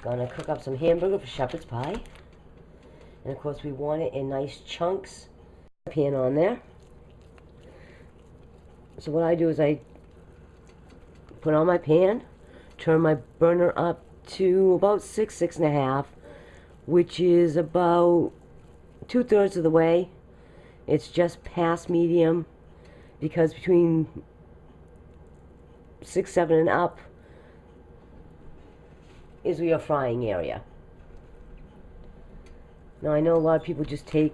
Gonna cook up some hamburger for shepherd's pie. And of course we want it in nice chunks. Pan on there. So what I do is I put on my pan, turn my burner up to about 6.5, which is about 2/3 of the way. It's just past medium, because between 6, 7 and up is your frying area. Now I know a lot of people just take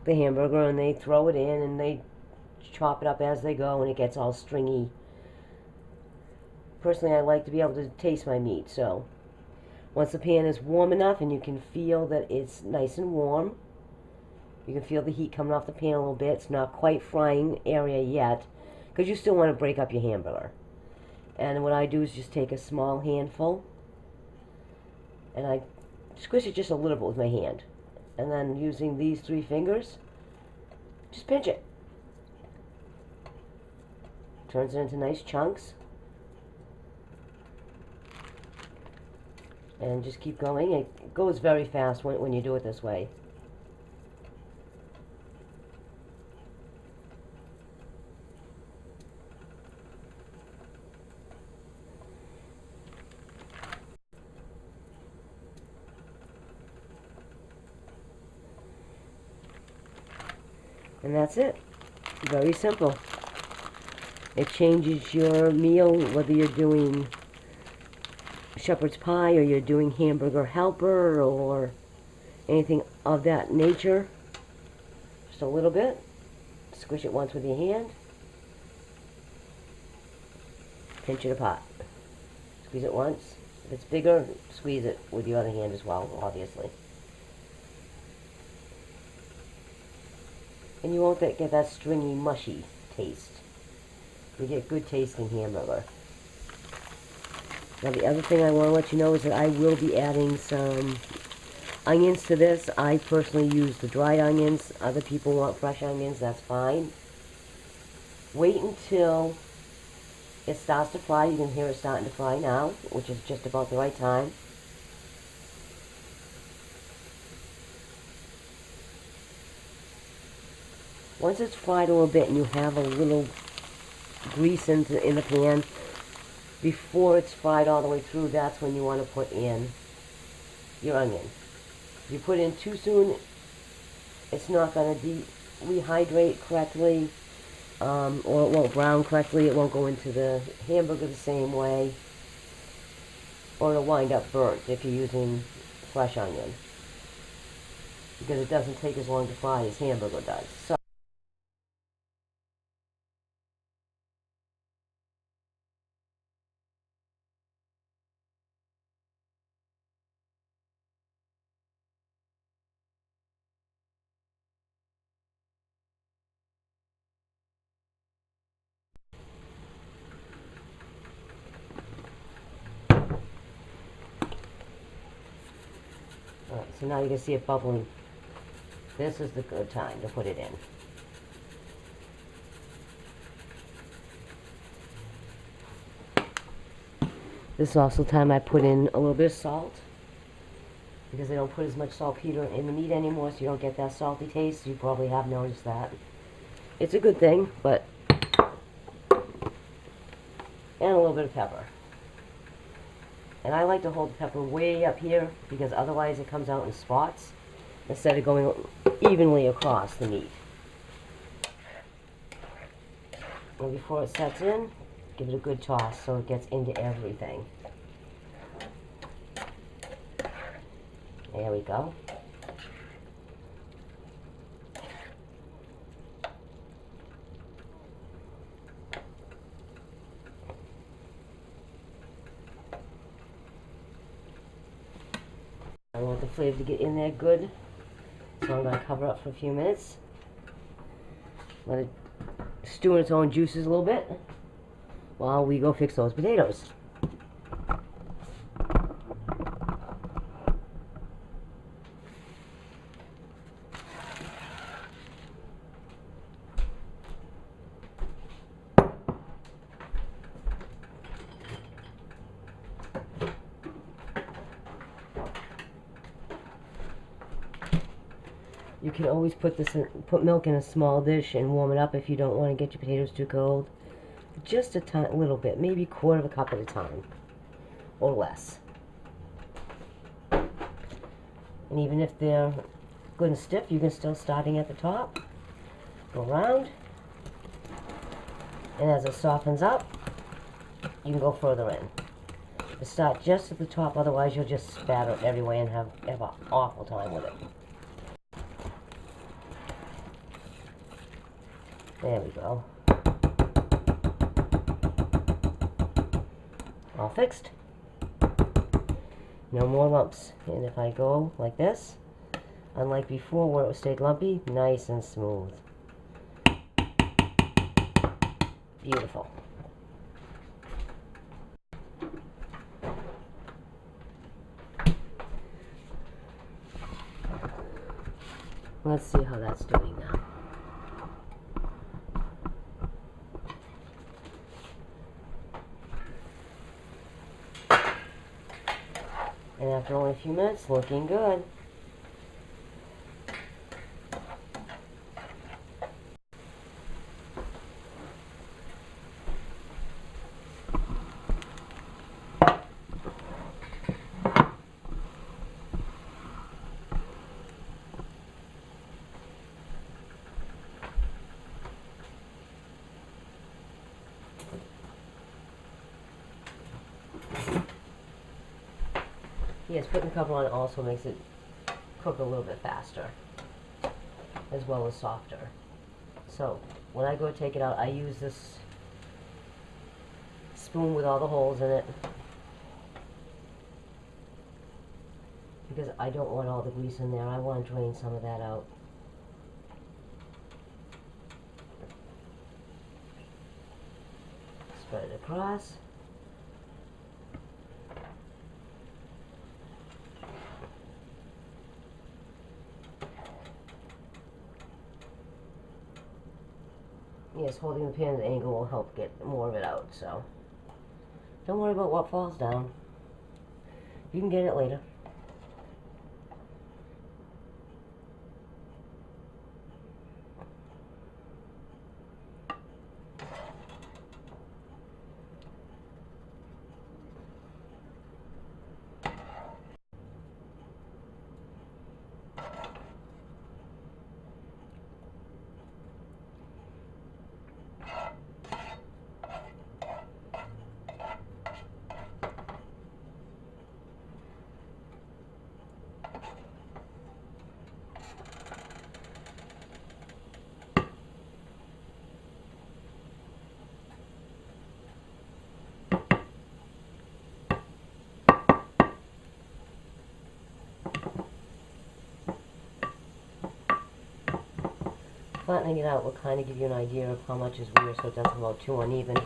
the hamburger and they throw it in and they chop it up as they go and it gets all stringy. Personally, I like to be able to taste my meat, so once the pan is warm enough and you can feel that it's nice and warm, you can feel the heat coming off the pan a little bit. It's not quite frying area yet, because you still want to break up your hamburger. And what I do is just take a small handful and I squish it just a little bit with my hand, and then using these 3 fingers, just pinch it. Turns it into nice chunks. And just keep going. It goes very fast when you do it this way. And that's it. Very simple. It changes your meal, whether you're doing shepherd's pie or you're doing hamburger helper or anything of that nature. Just a little bit. Squish it once with your hand. Pinch it apart. Squeeze it once. If it's bigger, squeeze it with your other hand as well, obviously. And you won't get that stringy, mushy taste. You get good tasting hamburger. Now the other thing I want to let you know is that I will be adding some onions to this. I personally use the dried onions. Other people want fresh onions, that's fine. Wait until it starts to fry. You can hear it starting to fry now, which is just about the right time. Once it's fried a little bit and you have a little grease in the pan, before it's fried all the way through, that's when you want to put in your onion. If you put it in too soon, it's not going to rehydrate correctly, or it won't brown correctly. It won't go into the hamburger the same way, or it'll wind up burnt if you're using fresh onion, because it doesn't take as long to fry as hamburger does. So so now you can see it bubbling. This is the good time to put it in. This is also the time I put in a little bit of salt, because they don't put as much saltpeter in the meat anymore, so you don't get that salty taste. You probably have noticed that. It's a good thing, but... and a little bit of pepper. And I like to hold the pepper way up here, because otherwise it comes out in spots instead of going evenly across the meat. And before it sets in, give it a good toss so it gets into everything. There we go. I want the flavor to get in there good, so I'm going to cover up for a few minutes. Let it stew in its own juices a little bit while we go fix those potatoes. You can always put put milk in a small dish and warm it up if you don't want to get your potatoes too cold. Just a little bit, maybe 1/4 cup at a time, or less. And even if they're good and stiff, you can still starting at the top, go around, and as it softens up, you can go further in. But start just at the top, otherwise you'll just spatter it everywhere and have an awful time with it. There we go. All fixed. No more lumps. And if I go like this, unlike before where it stayed lumpy, nice and smooth. Beautiful. Let's see how that's doing now. And after only a few minutes, looking good. Yes, putting the cover on also makes it cook a little bit faster, as well as softer. So, when I go to take it out, I use this spoon with all the holes in it, because I don't want all the grease in there. I want to drain some of that out. Spread it across. Yes, holding the pan at an angle will help get more of it out, so don't worry about what falls down. You can get it later. Flattening it out will kind of give you an idea of how much is where, so it doesn't come out too uneven.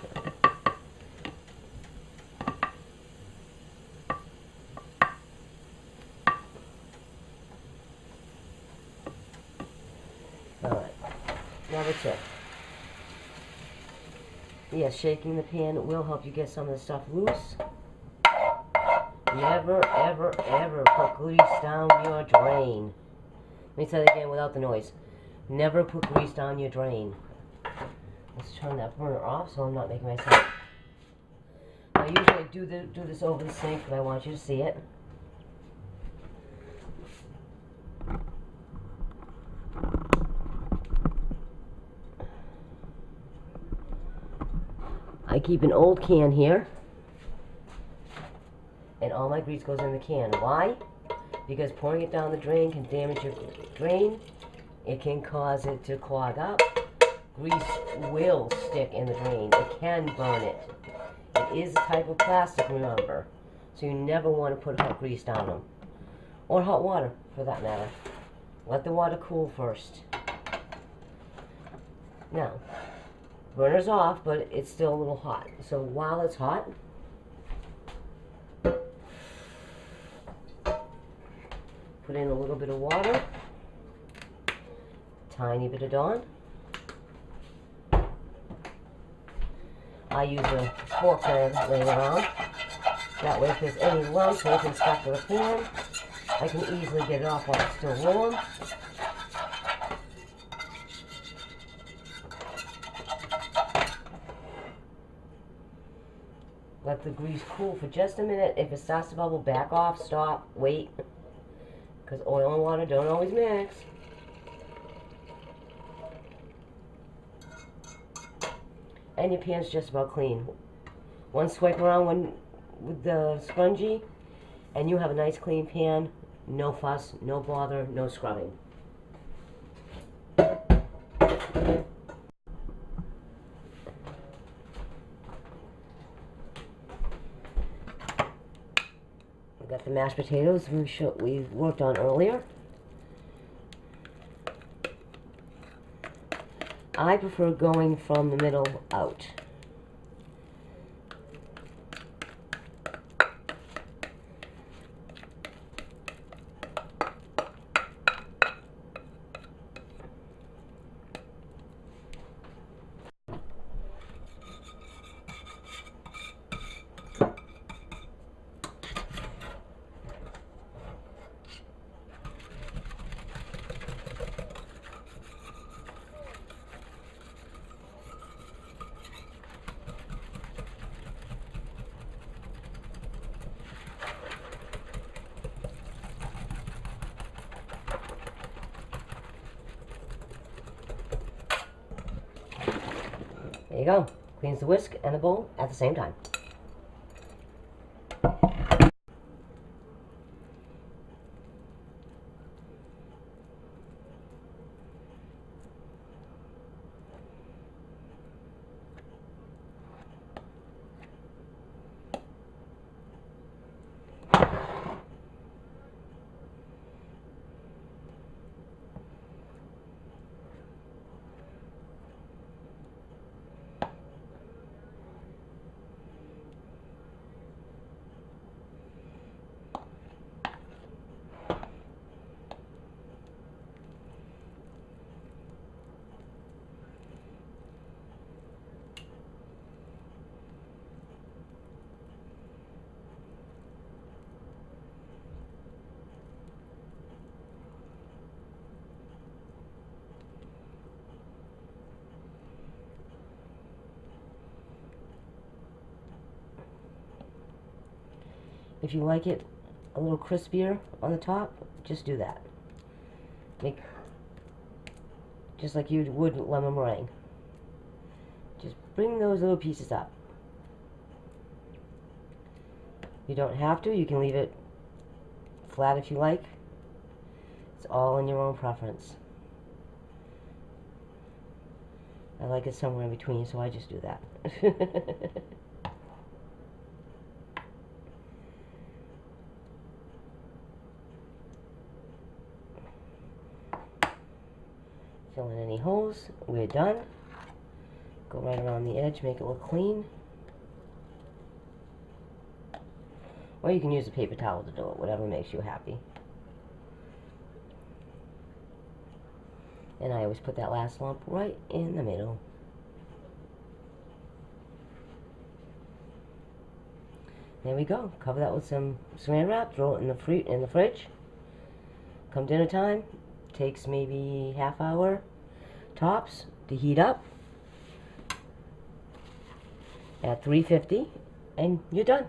Alright, now that's it. Yes, shaking the pan will help you get some of the stuff loose. Never, ever, ever put grease down your drain. Let me say that again without the noise. Never put grease down your drain. Let's turn that burner off so I'm not making myself. I usually do this over the sink, but I want you to see it. I keep an old can here, and all my grease goes in the can. Why? Because pouring it down the drain can damage your drain. It can cause it to clog up. Grease will stick in the drain. It can burn it. It is a type of plastic, remember. So you never want to put hot grease down them. Or hot water, for that matter. Let the water cool first. Now, burner's off, but it's still a little hot. So while it's hot, put in a little bit of water. Tiny bit of Dawn. I use a fork that I lay around. That way if there's any lumps or anything stuck to the pan, I can easily get it off while it's still warm. Let the grease cool for just a minute. If it starts to bubble, back off, stop, wait. Because oil and water don't always mix. And your pan's just about clean. One swipe around with the spongy, and you have a nice clean pan. No fuss, no bother, no scrubbing. We got the mashed potatoes we worked on earlier. I prefer going from the middle out. There you go. Cleans the whisk and the bowl at the same time. If you like it a little crispier on the top, just do that. Make just like you would lemon meringue. Just bring those little pieces up. You don't have to. You can leave it flat if you like. It's all in your own preference. I like it somewhere in between, so I just do that. Fill in any holes. We're done. Go right around the edge, make it look clean. Or you can use a paper towel to do it, whatever makes you happy. And I always put that last lump right in the middle. There we go. Cover that with some saran wrap, throw it in the fridge. Come dinner time, takes maybe half hour tops to heat up at 350, and you're done.